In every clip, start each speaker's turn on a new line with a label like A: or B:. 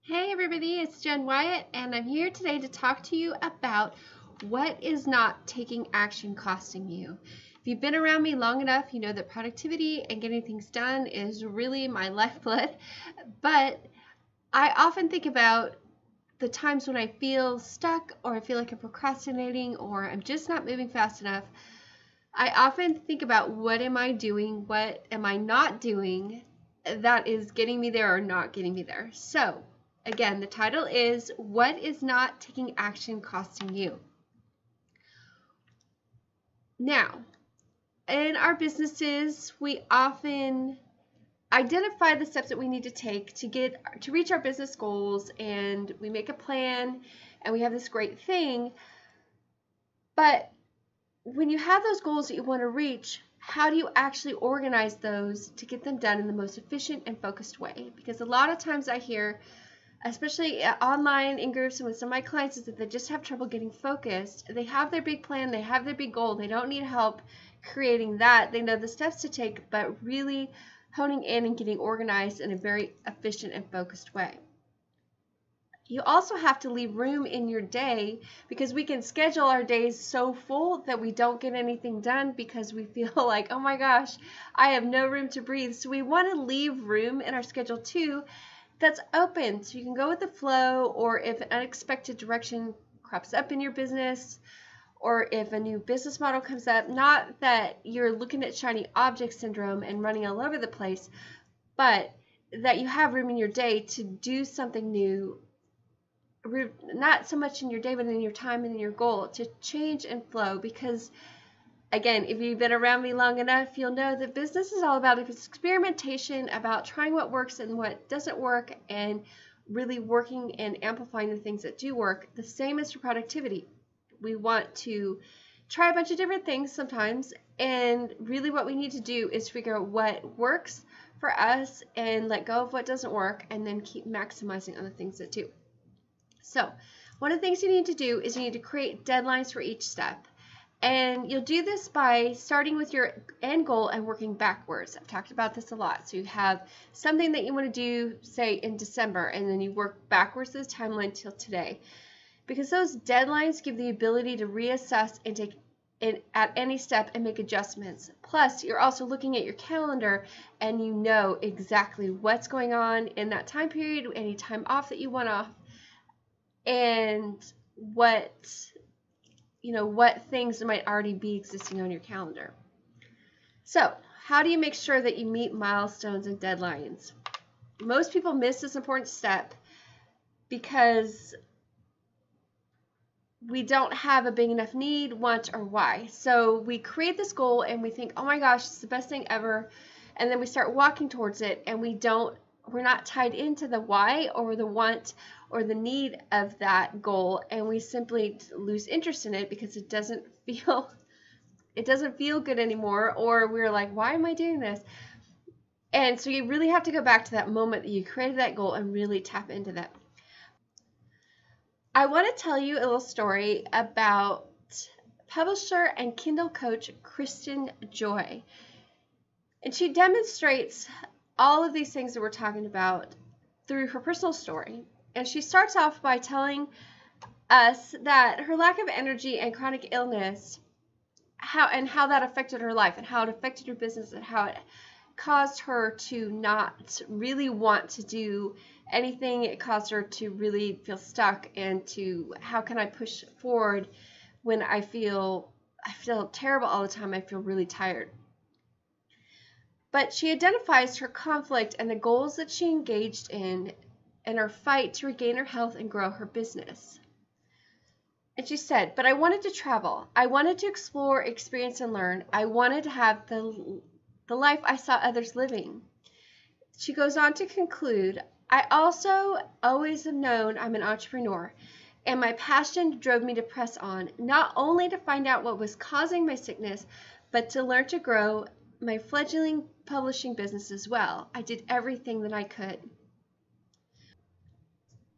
A: Hey everybody, it's Jen Wyatt, and I'm here today to talk to you about what is not taking action costing you. If you've been around me long enough, you know that productivity and getting things done is really my lifeblood, but I often think about the times when I feel stuck or I feel like I'm procrastinating or I'm just not moving fast enough. I often think about what am I doing, what am I not doing that is getting me there or not getting me there. So again, the title is What is Not Taking Action Costing You? Now, in our businesses, we often identify the steps that we need to take to reach our business goals, and we make a plan and we have this great thing. But when you have those goals that you want to reach, how do you actually organize those to get them done in the most efficient and focused way? Because a lot of times I hear, especially online in groups and with some of my clients, is that they just have trouble getting focused. They have their big plan, they have their big goal, they don't need help creating that. They know the steps to take, but really honing in and getting organized in a very efficient and focused way. You also have to leave room in your day, because we can schedule our days so full that we don't get anything done because we feel like, oh my gosh, I have no room to breathe. So we want to leave room in our schedule too that's open, so you can go with the flow, or if an unexpected direction crops up in your business, or if a new business model comes up, not that you're looking at shiny object syndrome and running all over the place, but that you have room in your day to do something new, not so much in your day, but in your time and in your goal, to change and flow. Because again, if you've been around me long enough, you'll know that business is all about experimentation, about trying what works and what doesn't work, and really working and amplifying the things that do work. The same as for productivity. We want to try a bunch of different things sometimes, and really what we need to do is figure out what works for us and let go of what doesn't work, and then keep maximizing on the things that do. So one of the things you need to do is you need to create deadlines for each step. And you'll do this by starting with your end goal and working backwards. I've talked about this a lot. So you have something that you want to do, say, in December, and then you work backwards to the timeline till today. Because those deadlines give the ability to reassess and take it at any step and make adjustments. Plus, you're also looking at your calendar and you know exactly what's going on in that time period, any time off that you want off, and what things might already be existing on your calendar. So, how do you make sure that you meet milestones and deadlines? Most people miss this important step because we don't have a big enough need, want, or why. So we create this goal and we think, oh my gosh, it's the best thing ever. And then we start walking towards it, and we're not tied into the why or the want or the need of that goal, and we simply lose interest in it because it doesn't feel good anymore, or we're like, why am I doing this? And so you really have to go back to that moment that you created that goal and really tap into that. I want to tell you a little story about publisher and Kindle coach Kristins Joy. And she demonstrates all of these things that we're talking about through her personal story. And she starts off by telling us that her lack of energy and chronic illness, how that affected her life, and how it affected her business, and how it caused her to not really want to do anything. It caused her to really feel stuck, and to, how can I push forward when I feel terrible all the time, I feel really tired. But she identifies her conflict and the goals that she engaged in her fight to regain her health and grow her business. And she said, but I wanted to travel. I wanted to explore, experience, and learn. I wanted to have the life I saw others living. She goes on to conclude, I also always have known I'm an entrepreneur, and my passion drove me to press on, not only to find out what was causing my sickness, but to learn to grow my fledgling publishing business as well. I did everything that I could.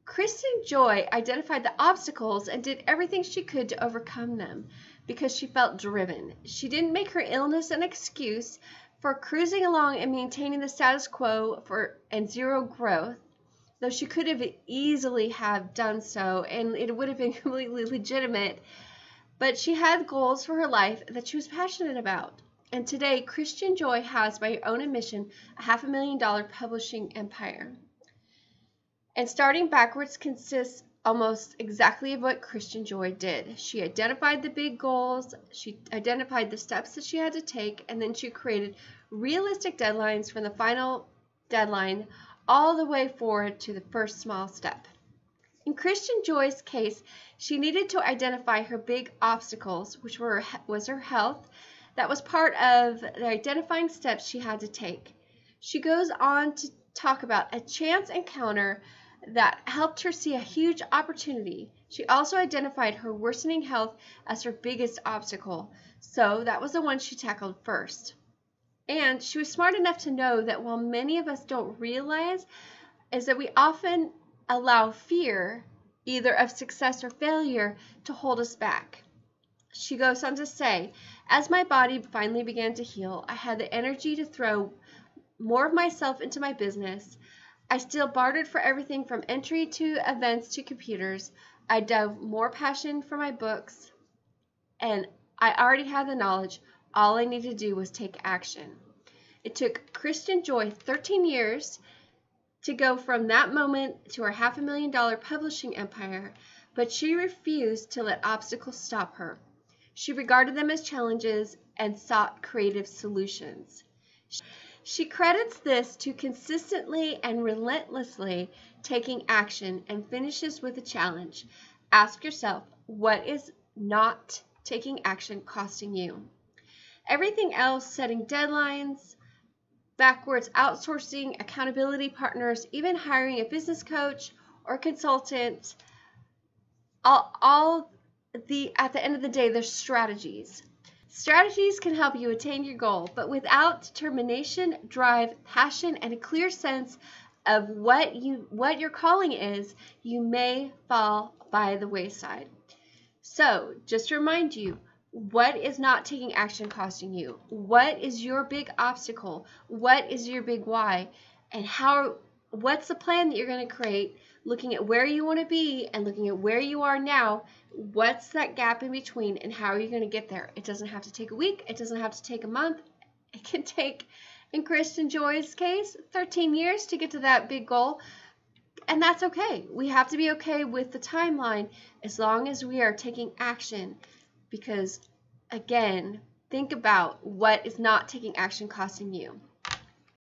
A: Kristins Joy identified the obstacles and did everything she could to overcome them because she felt driven. She didn't make her illness an excuse for cruising along and maintaining the status quo and zero growth. though she could have easily have done so, and it would have been completely legitimate. But she had goals for her life that she was passionate about. And today, Christian Joy has, by her own admission, a $500,000 publishing empire. And starting backwards consists almost exactly of what Christian Joy did. She identified the big goals, she identified the steps that she had to take, and then she created realistic deadlines from the final deadline all the way forward to the first small step. In Christian Joy's case, she needed to identify her big obstacles, which was her health. That was part of the identifying steps she had to take. She goes on to talk about a chance encounter that helped her see a huge opportunity. She also identified her worsening health as her biggest obstacle, so that was the one she tackled first. And she was smart enough to know that while many of us don't realize, is that we often allow fear, either of success or failure, to hold us back. She goes on to say, as my body finally began to heal, I had the energy to throw more of myself into my business. I still bartered for everything from entry to events to computers. I dove more passion for my books, and I already had the knowledge. All I needed to do was take action. It took Kristins Joy 13 years to go from that moment to her $500,000 publishing empire, but she refused to let obstacles stop her. She regarded them as challenges and sought creative solutions. She credits this to consistently and relentlessly taking action and finishes with a challenge. Ask yourself, what is not taking action costing you? Everything else, setting deadlines, backwards outsourcing, accountability partners, even hiring a business coach or consultant, at the end of the day, there's strategies. Strategies can help you attain your goal, but without determination, drive, passion, and a clear sense of what your calling is, you may fall by the wayside. So, just to remind you, what is not taking action costing you? What is your big obstacle? What is your big why? And what's the plan that you're going to create, looking at where you want to be and looking at where you are now? What's that gap in between, and how are you going to get there? It doesn't have to take a week. It doesn't have to take a month. It can take, in Kristins Joy's case, 13 years to get to that big goal. And that's okay. We have to be okay with the timeline as long as we are taking action. Because, again, think about what is not taking action costing you.